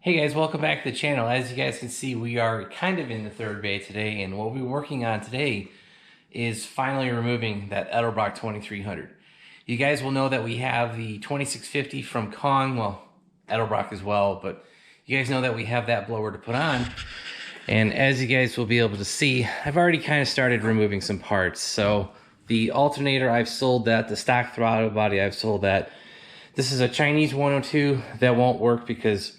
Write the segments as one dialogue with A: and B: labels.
A: Hey guys, welcome back to the channel. As you guys can see, we are kind of in the third bay today, and what we're working on today is finally removing that Edelbrock 2300. You guys will know that we have the 2650 from Kong, well, Edelbrock as well, but you guys know that we have that blower to put on. And as you guys will be able to see, I've already kind of started removing some parts. So the alternator, I've sold that. The stock throttle body, I've sold that. This is a Chinese 102 that won't work because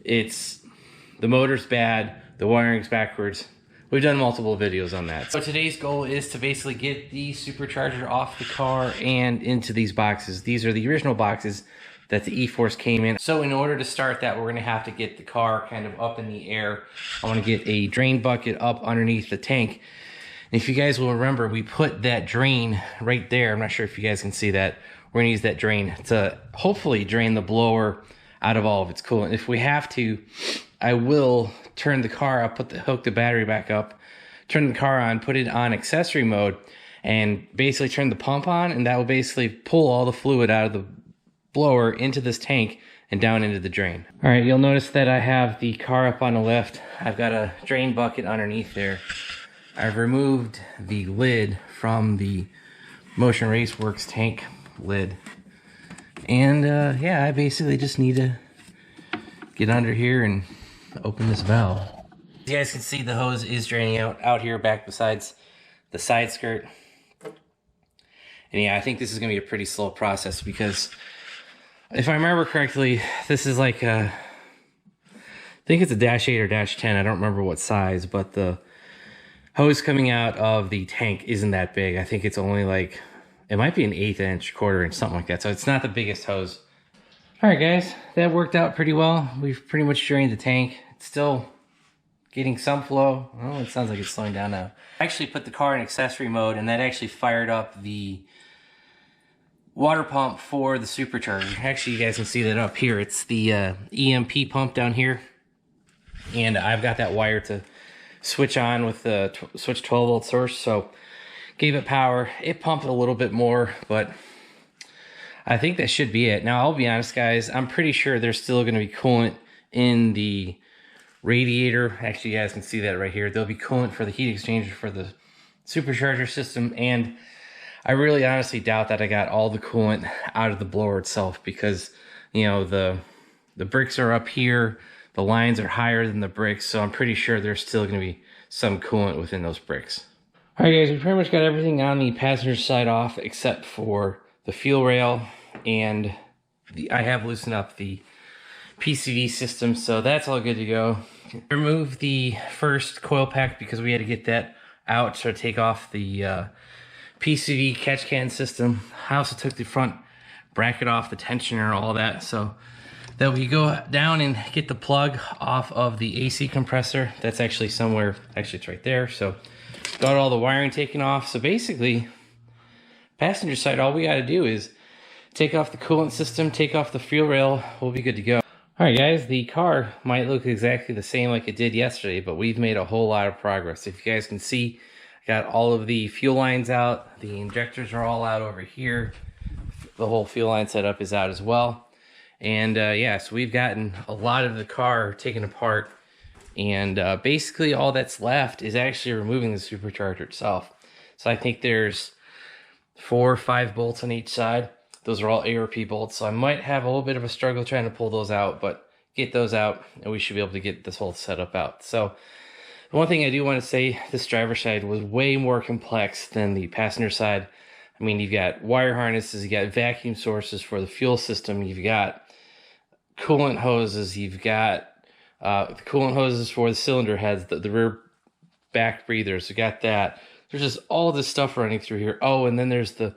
A: the motor's bad, the wiring's backwards. We've done multiple videos on that. So today's goal is to basically get the supercharger off the car and into these boxes. These are the original boxes that the Eforce came in. So in order to start that, we're gonna have to get the car kind of up in the air. I wanna get a drain bucket up underneath the tank. And if you guys will remember, we put that drain right there. I'm not sure if you guys can see that. We're gonna use that drain to hopefully drain the blower out of all of its coolant. If we have to, I will turn the car up, hook the battery back up, turn the car on, put it on accessory mode, and basically turn the pump on, and that will basically pull all the fluid out of the blower into this tank and down into the drain. All right, you'll notice that I have the car up on the lift. I've got a drain bucket underneath there. I've removed the lid from the Motion Raceworks tank lid. And yeah, I basically just need to get under here and open this valve. As you guys can see, the hose is draining out here back besides the side skirt. And yeah, I think this is gonna be a pretty slow process because if I remember correctly, this is like I think it's a -8 or -10. I don't remember what size, but the hose coming out of the tank isn't that big. I think it's only like, it might be an 1/8 inch, 1/4 inch, something like that. So it's not the biggest hose. All right, guys, that worked out pretty well. We've pretty much drained the tank. It's still getting some flow. Oh, it sounds like it's slowing down now. I actually put the car in accessory mode, and that actually fired up the water pump for the supercharger. Actually, you guys can see that up here. It's the EMP pump down here. And I've got that wire to switch on with the switch 12 volt source. So gave it power. It pumped a little bit more, but I think that should be it. Now, I'll be honest, guys, I'm pretty sure there's still going to be coolant in the radiator. Actually, you guys can see that right here. There'll be coolant for the heat exchanger for the supercharger system, and I really honestly doubt that I got all the coolant out of the blower itself because, you know, the bricks are up here, the lines are higher than the bricks, so I'm pretty sure there's still going to be some coolant within those bricks. All right, guys, we pretty much got everything on the passenger side off except for the fuel rail, and I have loosened up the PCV system, so that's all good to go. Remove the first coil pack because we had to get that out to take off the PCV catch can system. I also took the front bracket off, the tensioner, all that, so that we go down and get the plug off of the AC compressor. That's actually somewhere, actually it's right there. So got all the wiring taken off. So basically, passenger side, all we got to do is take off the coolant system, take off the fuel rail, we'll be good to go. All right, guys, the car might look exactly the same like it did yesterday, but we've made a whole lot of progress. If you guys can see, I got all of the fuel lines out. The injectors are all out over here. The whole fuel line setup is out as well. And yeah, so we've gotten a lot of the car taken apart. And basically all that's left is actually removing the supercharger itself. So I think there's 4 or 5 bolts on each side. Those are all ARP bolts, so I might have a little bit of a struggle trying to pull those out, but get those out and we should be able to get this whole setup out. So the one thing I do want to say, this driver's side was way more complex than the passenger side. I mean, you've got wire harnesses, you got vacuum sources for the fuel system, you've got coolant hoses, you've got the coolant hoses for the cylinder heads, the rear back breathers, you got that. There's just all this stuff running through here. Oh, and then there's the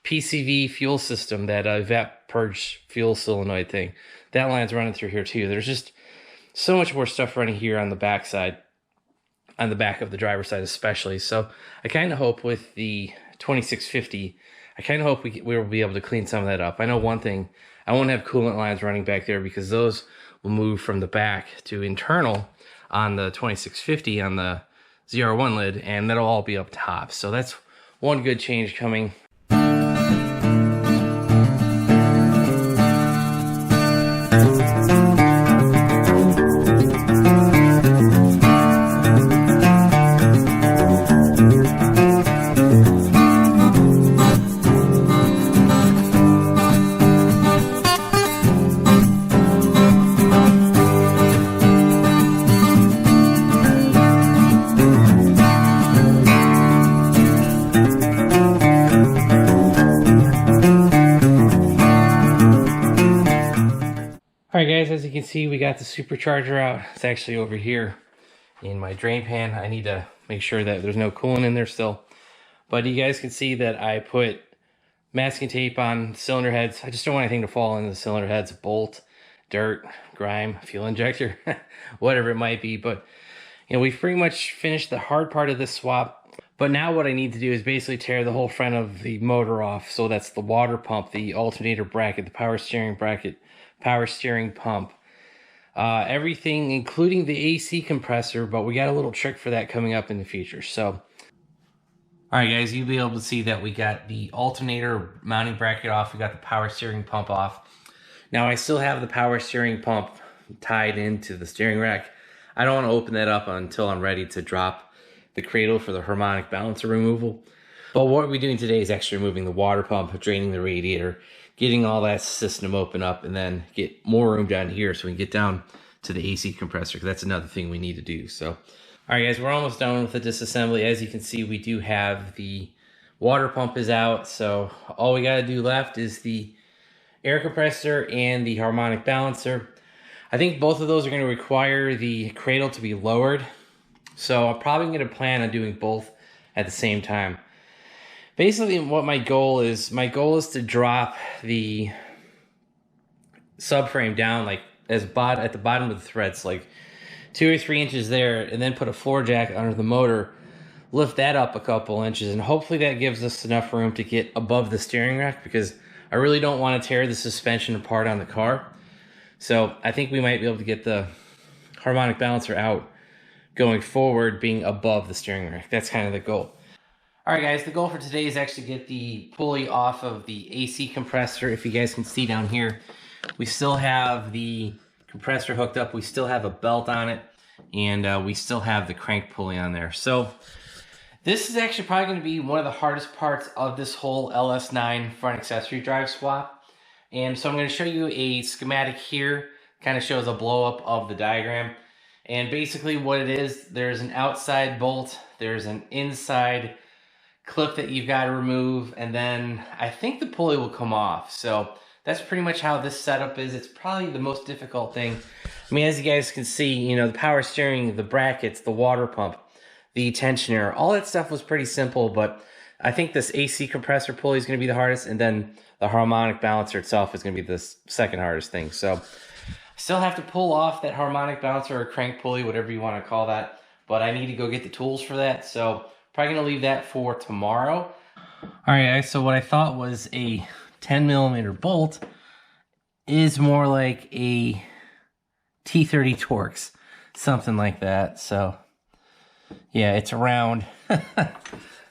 A: PCV fuel system, that evap purge fuel solenoid thing. That line's running through here too. There's just so much more stuff running here on the back side, on the back of the driver's side especially. So I kind of hope with the 2650, I kind of hope we will be able to clean some of that up. I know one thing, I won't have coolant lines running back there because those will move from the back to internal on the 2650 on the ZR1 lid, and that'll all be up top. So that's one good change coming. see, we got the supercharger out. It's actually over here in my drain pan. I need to make sure that there's no coolant in there still. But you guys can see that I put masking tape on cylinder heads. I just don't want anything to fall into the cylinder heads. Bolt, dirt, grime, fuel injector, whatever it might be. But you know, we've pretty much finished the hard part of this swap. But now what I need to do is basically tear the whole front of the motor off. So that's the water pump, the alternator bracket, the power steering bracket, power steering pump, everything, including the AC compressor. But we got a little trick for that coming up in the future. So all right, guys, you'll be able to see that we got the alternator mounting bracket off. We got the power steering pump off. Now, I still have the power steering pump tied into the steering rack. I don't want to open that up until I'm ready to drop the cradle for the harmonic balancer removal. But what we're doing today is actually removing the water pump, draining the radiator, getting all that system open up, and then get more room down here so we can get down to the AC compressor, because that's another thing we need to do. So, all right, guys, we're almost done with the disassembly. As you can see, we do have the water pump is out. So all we got to do left is the air compressor and the harmonic balancer. I think both of those are going to require the cradle to be lowered. So I'm probably going to plan on doing both at the same time. Basically, what my goal is to drop the subframe down like at the bottom of the threads, like 2 or 3 inches there, and then put a floor jack under the motor, lift that up a couple inches, and hopefully that gives us enough room to get above the steering rack, because I really don't want to tear the suspension apart on the car. So I think we might be able to get the harmonic balancer out going forward, being above the steering rack. That's kind of the goal. All right, guys, the goal for today is actually get the pulley off of the AC compressor. If you guys can see down here, we still have the compressor hooked up, we still have a belt on it, and we still have the crank pulley on there. So this is actually probably going to be one of the hardest parts of this whole LS9 front accessory drive swap. And so I'm going to show you a schematic here, kind of shows a blow up of the diagram. And basically what it is, there's an outside bolt, there's an inside clip that you've got to remove, and then I think the pulley will come off. So that's pretty much how this setup is. It's probably the most difficult thing. I mean, as you guys can see, you know, the power steering, the brackets, the water pump, the tensioner, all that stuff was pretty simple, but I think this AC compressor pulley is going to be the hardest, and then the harmonic balancer itself is going to be the second hardest thing. So I still have to pull off that harmonic balancer or crank pulley, whatever you want to call that, but I need to go get the tools for that. So probably going to leave that for tomorrow. All right, guys, so what I thought was a 10mm bolt is more like a T30 Torx, something like that. So yeah, it's round.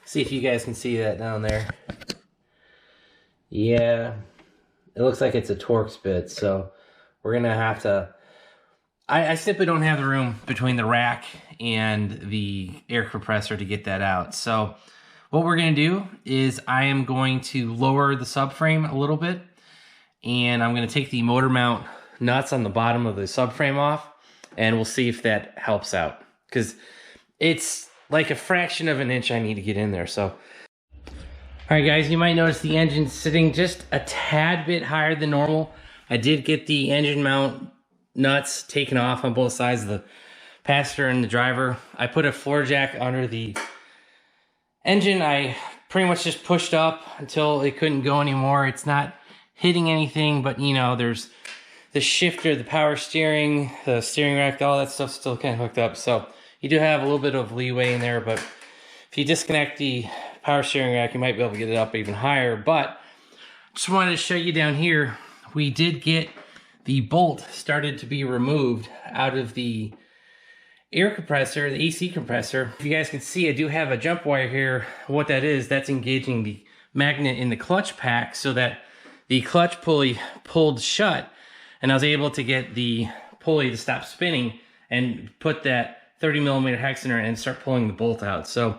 A: See if you guys can see that down there. Yeah, it looks like it's a Torx bit, so we're gonna have to, I simply don't have the room between the rack and the air compressor to get that out. So what we're going to do is I am going to lower the subframe a little bit, and I'm going to take the motor mount nuts on the bottom of the subframe off, and we'll see if that helps out, because it's like a fraction of an inch I need to get in there. So, all right, guys, you might notice the engine sitting just a tad bit higher than normal. I did get the engine mount nuts taken off on both sides of the passenger and the driver. I put a floor jack under the engine. I pretty much just pushed up until it couldn't go anymore. It's not hitting anything, but you know, there's the shifter, the power steering, the steering rack, all that stuff's still kind of hooked up. So you do have a little bit of leeway in there, but if you disconnect the power steering rack, you might be able to get it up even higher. But just wanted to show you down here, we did get the bolt started to be removed out of the air compressor, the AC compressor. If you guys can see, I do have a jump wire here. What that is, that's engaging the magnet in the clutch pack so that the clutch pulley pulled shut, and I was able to get the pulley to stop spinning and put that 30mm hex in there and start pulling the bolt out. So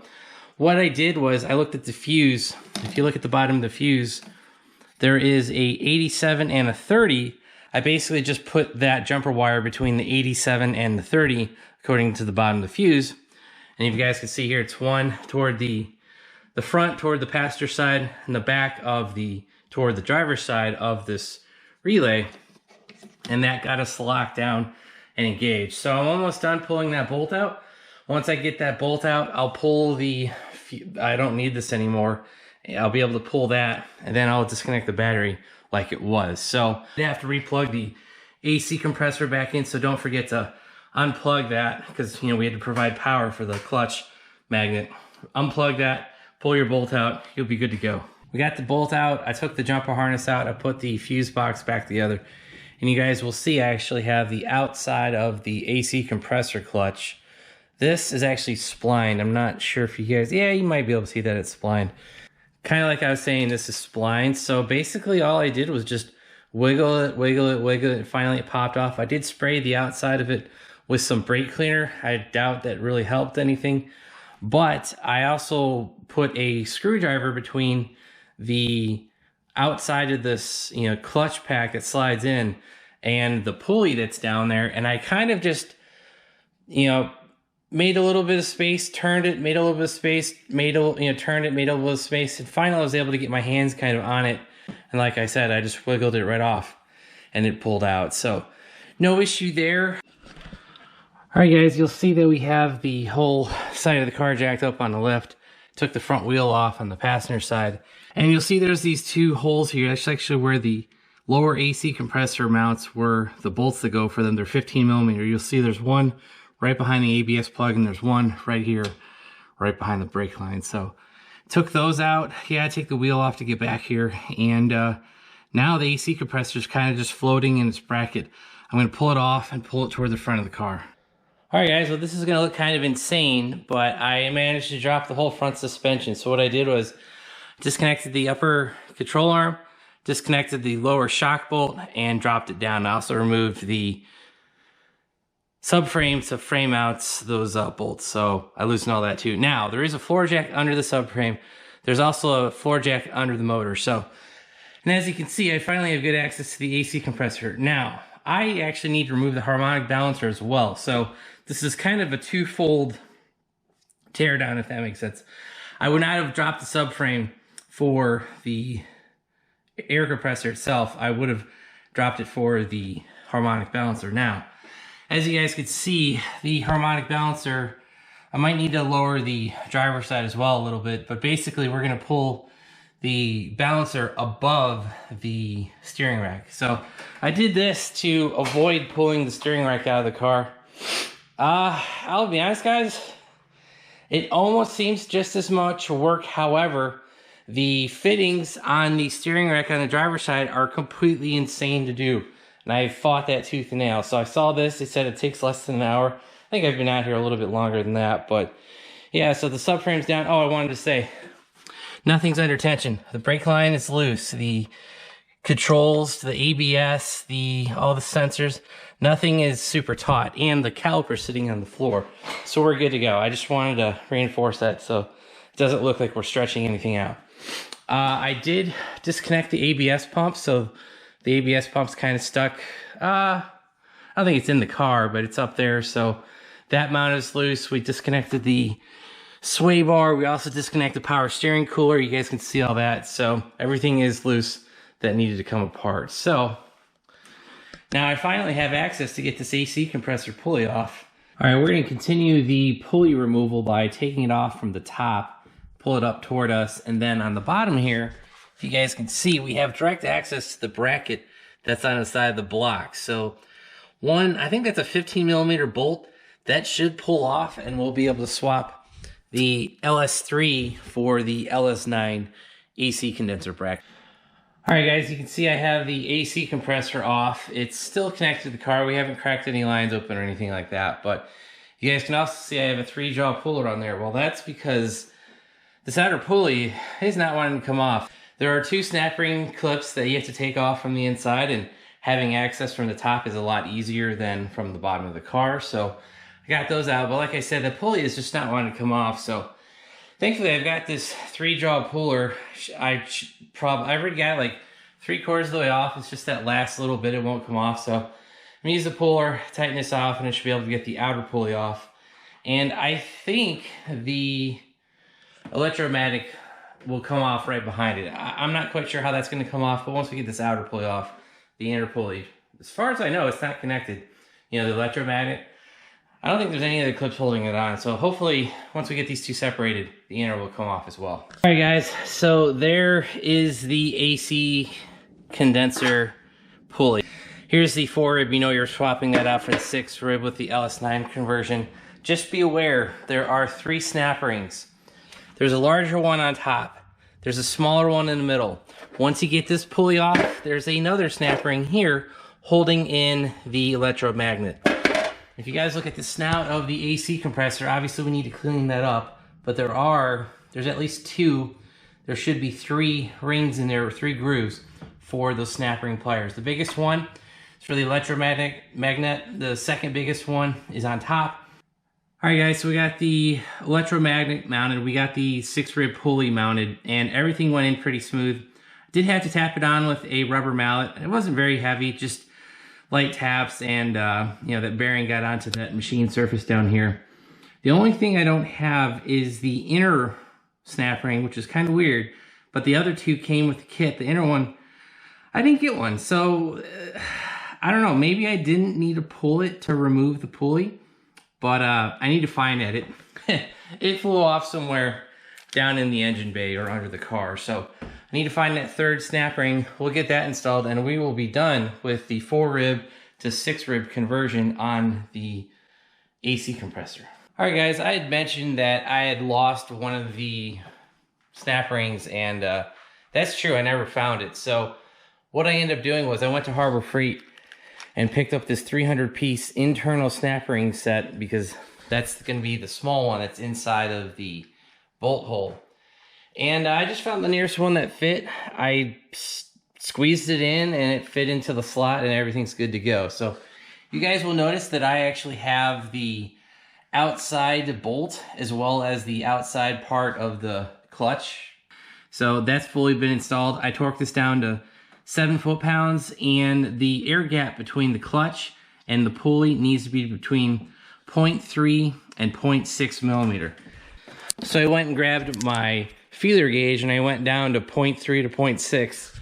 A: what I did was I looked at the fuse. If you look at the bottom of the fuse, there is a 87 and a 30. I basically just put that jumper wire between the 87 and the 30 according to the bottom of the fuse. And if you guys can see here, it's one toward the front, toward the passenger side, and the back of toward the driver's side of this relay. and that got us locked down and engaged. So I'm almost done pulling that bolt out. Once I get that bolt out, I'll pull the, I don't need this anymore. I'll be able to pull that, and then I'll disconnect the battery like it was. So I have to replug the AC compressor back in, so don't forget to unplug that, because you know we had to provide power for the clutch magnet. Unplug that, pull your bolt out, you'll be good to go. We got the bolt out, I took the jumper harness out, I put the fuse box back together, and you guys will see I actually have the outside of the AC compressor clutch. This is actually splined. I'm not sure if you guys, yeah, you might be able to see that it's splined. Kind of like I was saying, this is splined. So basically all I did was just wiggle it, wiggle it, wiggle it, and finally it popped off. I did spray the outside of it with some brake cleaner. I doubt that really helped anything. But I also put a screwdriver between the outside of this, you know, clutch pack that slides in and the pulley that's down there. And I kind of just, you know, made a little bit of space, turned it, made a little bit of space, made a, you know, turned it, made a little bit of space, and finally I was able to get my hands kind of on it. And like I said, I just wiggled it right off and it pulled out. So no issue there. All right, guys, you'll see that we have the whole side of the car jacked up on the left. Took the front wheel off on the passenger side. And you'll see there's these two holes here. That's actually where the lower AC compressor mounts were, the bolts that go for them. They're 15 millimeter. You'll see there's one right behind the ABS plug, and there's one right here, right behind the brake line. So took those out. Yeah, I take the wheel off to get back here. And now the AC compressor is kind of just floating in its bracket. I'm going to pull it off and pull it toward the front of the car. All right, guys, well, this is going to look kind of insane, but I managed to drop the whole front suspension. So what I did was disconnected the upper control arm, disconnected the lower shock bolt, and dropped it down. I also removed the subframe to frame out those bolts, so I loosened all that too. Now, there is a floor jack under the subframe. There's also a floor jack under the motor. So, and as you can see, I finally have good access to the AC compressor. Now, I actually need to remove the harmonic balancer as well. So this is kind of a twofold teardown, if that makes sense. I would not have dropped the subframe for the air compressor itself. I would have dropped it for the harmonic balancer. Now, as you guys can see, the harmonic balancer, I might need to lower the driver's side as well a little bit, but basically we're going to pull the balancer above the steering rack. So I did this to avoid pulling the steering rack out of the car. I'll be honest, guys, it almost seems just as much work. However, the fittings on the steering rack on the driver's side are completely insane to do. And I fought that tooth and nail. So I saw this, they said it takes less than an hour. I think I've been out here a little bit longer than that, but yeah, so the subframe's down. Oh, I wanted to say, nothing's under tension. The brake line is loose. The controls, the ABS, all the sensors, nothing is super taut. And the caliper's sitting on the floor. So we're good to go. I just wanted to reinforce that so it doesn't look like we're stretching anything out. I did disconnect the ABS pump, so the ABS pump's kind of stuck. I don't think it's in the car, but it's up there. So that mount is loose. We disconnected the sway bar. We also disconnected the power steering cooler. You guys can see all that. So everything is loose that needed to come apart. So now I finally have access to get this AC compressor pulley off. All right, we're going to continue the pulley removal by taking it off from the top, pull it up toward us, and then on the bottom here, if you guys can see, we have direct access to the bracket that's on the side of the block. So I think that's a 15 millimeter bolt. That should pull off, and we'll be able to swap the LS3 for the LS9 AC condenser bracket. All right, guys, you can see I have the AC compressor off. It's still connected to the car. We haven't cracked any lines open or anything like that, but you guys can also see I have a 3-jaw puller on there. Well, that's because this outer pulley is not wanting to come off. There are 2 snap ring clips that you have to take off from the inside, and having access from the top is a lot easier than from the bottom of the car. So I got those out, but like I said, the pulley is just not wanting to come off. So thankfully I've got this 3-jaw puller. I already got like 3/4 of the way off. It's just that last little bit, it won't come off. So I'm gonna use the puller, tighten this off, and I should be able to get the outer pulley off. And I think the electromatic will come off right behind it. I'm not quite sure how that's gonna come off, but once we get this outer pulley off, the inner pulley as far as I know, it's not connected. You know, the electromagnet. I don't think there's any other clips holding it on. So hopefully, once we get these two separated, the inner will come off as well. All right, guys. So there is the AC condenser pulley. Here's the 4 rib. You know you're swapping that out for the 6 rib with the LS9 conversion. Just be aware, there are 3 snap rings. There's a larger one on top. There's a smaller one in the middle. Once you get this pulley off, there's another snap ring here holding in the electromagnet. If you guys look at the snout of the AC compressor, obviously we need to clean that up, but there's at least 2, there should be 3 rings in there, or 3 grooves for those snap ring pliers. The biggest one is for the electromagnet. The second biggest one is on top. All right, guys, so we got the electromagnet mounted, we got the 6 rib pulley mounted, and everything went in pretty smooth. Did have to tap it on with a rubber mallet. It wasn't very heavy, just light taps, and you know, that bearing got onto that machine surface down here. The only thing I don't have is the inner snap ring, which is kind of weird, but the other 2 came with the kit. The inner one, I didn't get one, so I don't know, maybe I didn't need to pull it to remove the pulley, but I need to find it. It flew off somewhere down in the engine bay or under the car, so I need to find that 3rd snap ring. We'll get that installed, and we will be done with the 4 rib to 6 rib conversion on the AC compressor. All right, guys, I had mentioned that I had lost one of the snap rings, and that's true, I never found it. So what I ended up doing was I went to Harbor Freight and picked up this 300-piece internal snap ring set, because that's going to be the small one that's inside of the bolt hole. And I just found the nearest one that fit. I squeezed it in and it fit into the slot, and everything's good to go. So you guys will notice that I actually have the outside bolt as well as the outside part of the clutch. So that's fully been installed. I torqued this down to 7 foot-pounds, and the air gap between the clutch and the pulley needs to be between 0.3 and 0.6 millimeter. So I went and grabbed my feeler gauge and I went down to 0.3 to 0.6,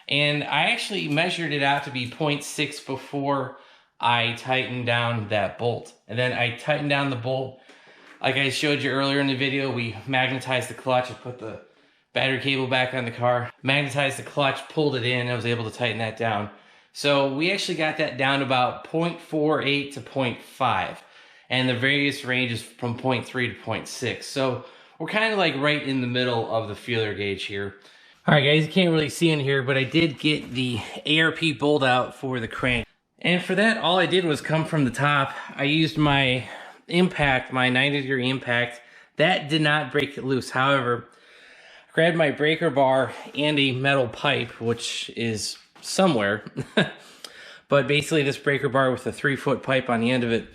A: and I actually measured it out to be 0.6 before I tightened down that bolt. And then I tightened down the bolt like I showed you earlier in the video. We magnetized the clutch and put the battery cable back on the car, magnetized the clutch, pulled it in, and I was able to tighten that down. So we actually got that down to about 0.48 to 0.5, and the various ranges from 0.3 to 0.6. So we're kind of like right in the middle of the feeler gauge here. All right, guys, you can't really see in here, but I did get the ARP bolt out for the crank. And for that, all I did was come from the top. I used my impact, my 90-degree impact. That did not break it loose. However, I grabbed my breaker bar and a metal pipe, which is somewhere. But basically this breaker bar with a 3-foot pipe on the end of it,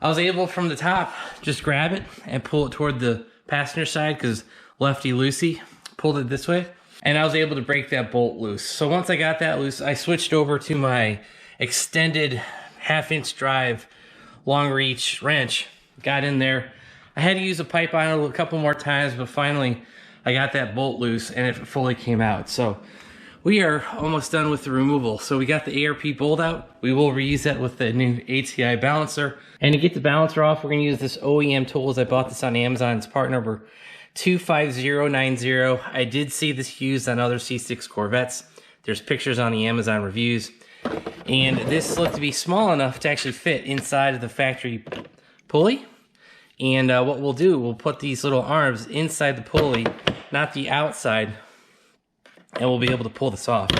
A: I was able from the top just grab it and pull it toward the passenger side, because lefty loosey pulled it this way, and I was able to break that bolt loose. So once I got that loose, I switched over to my extended 1/2-inch drive long reach wrench, got in there. I had to use a pipe on it a couple more times, but finally I got that bolt loose and it fully came out. So we are almost done with the removal. So we got the ARP bolt out. We will reuse that with the new ATI balancer. And to get the balancer off, we're gonna use this OEM tools. I bought this on Amazon. It's part number 25090. I did see this used on other C6 Corvettes. There's pictures on the Amazon reviews. And this looked to be small enough to actually fit inside of the factory pulley. And what we'll do, we'll put these little arms inside the pulley, not the outside, and we'll be able to pull this off.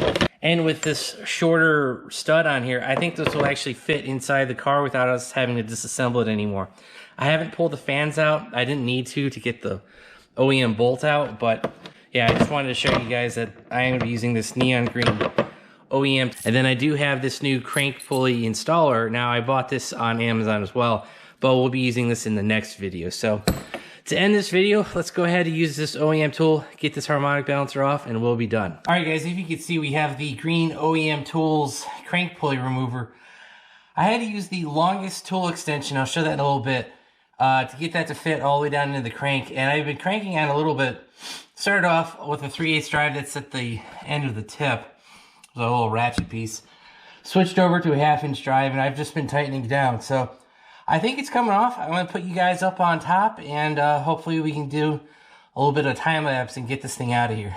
A: And with this shorter stud on here, I think this will actually fit inside the car without us having to disassemble it anymore. I haven't pulled the fans out. I didn't need to get the OEM bolt out, but yeah, I just wanted to show you guys that I am going to be using this neon green OEM. And then I do have this new crank pulley installer. Now, I bought this on Amazon as well, but we'll be using this in the next video. So to end this video, let's go ahead and use this OEM tool, get this harmonic balancer off, and we'll be done. All right, guys, if you can see, we have the green OEM tools crank pulley remover. I had to use the longest tool extension, I'll show that in a little bit, to get that to fit all the way down into the crank. And I've been cranking on a little bit. Started off with a 3/8 drive that's at the end of the tip. It was a little ratchet piece. switched over to a 1/2-inch drive, and I've just been tightening down. So I think it's coming off. I'm going to put you guys up on top, and hopefully we can do a little bit of time lapse and get this thing out of here.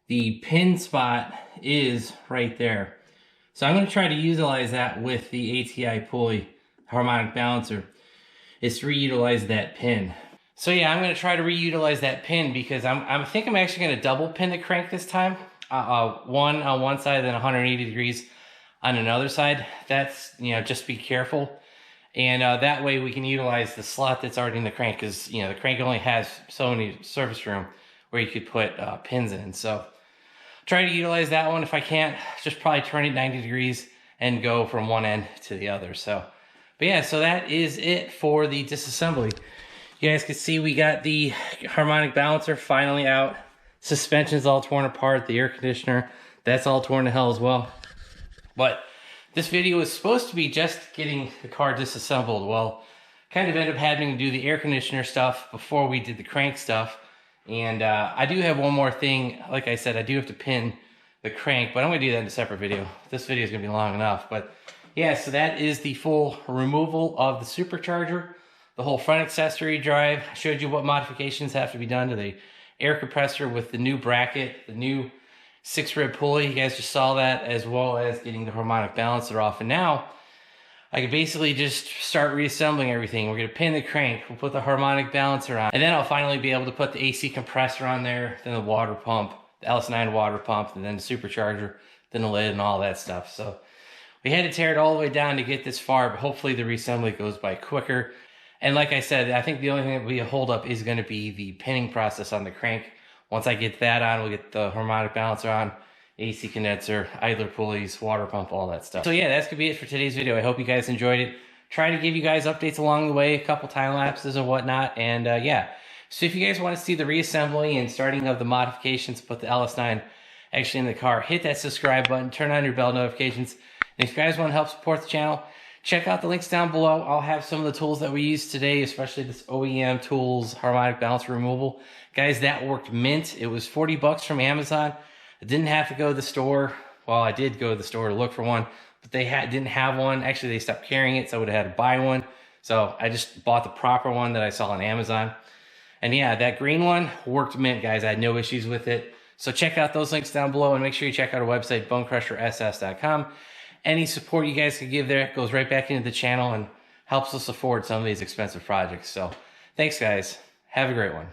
A: The pin spot is right there. So I'm going to try to utilize that with the ATI pulley harmonic balancer, is to reutilize that pin. So yeah, I'm going to try to reutilize that pin because I think I'm actually going to double pin the crank this time. One on one side, then 180 degrees on another side. That's, you know, just be careful. And that way we can utilize the slot that's already in the crank, because, you know, the crank only has so many surface room where you could put pins in. So try to utilize that one. If I can't, just probably turn it 90 degrees and go from one end to the other. So, but yeah, so that is it for the disassembly. You guys can see we got the harmonic balancer finally out. Suspension's all torn apart. The air conditioner, that's all torn to hell as well. But this video was supposed to be just getting the car disassembled. Well, kind of ended up having to do the air conditioner stuff before we did the crank stuff. And I do have one more thing. Like I said, I do have to pin the crank, but I'm going to do that in a separate video. This video is going to be long enough. But yeah, so that is the full removal of the supercharger, the whole front accessory drive. I showed you what modifications have to be done to the air compressor with the new bracket, the new 6-rib pulley. You guys just saw that, as well as getting the harmonic balancer off. And now I could basically just start reassembling everything. We're going to pin the crank, we'll put the harmonic balancer on, and then I'll finally be able to put the AC compressor on there, then the water pump, the LS9 water pump, and then the supercharger, then the lid and all that stuff. So we had to tear it all the way down to get this far, but hopefully the reassembly goes by quicker. And like I said, I think the only thing that will be a hold up is going to be the pinning process on the crank. Once I get that on, we'll get the harmonic balancer on, AC condenser, idler pulleys, water pump, all that stuff. So yeah, that's gonna be it for today's video. I hope you guys enjoyed it. Try to give you guys updates along the way, a couple time lapses and whatnot. And yeah, so if you guys want to see the reassembly and starting of the modifications, put the LS9 actually in the car, hit that subscribe button, turn on your bell notifications. And if you guys want to help support the channel, check out the links down below. I'll have some of the tools that we used today, especially this OEM tools harmonic balancer removal. Guys, that worked mint. It was 40 bucks from Amazon. I didn't have to go to the store. Well, I did go to the store to look for one, but they didn't have one. Actually, they stopped carrying it, so I would have had to buy one. So I just bought the proper one that I saw on Amazon. And yeah, that green one worked mint, guys. I had no issues with it. So check out those links down below, and make sure you check out our website, BonecrrusherSS.com. Any support you guys can give there goes right back into the channel and helps us afford some of these expensive projects. So thanks, guys. Have a great one.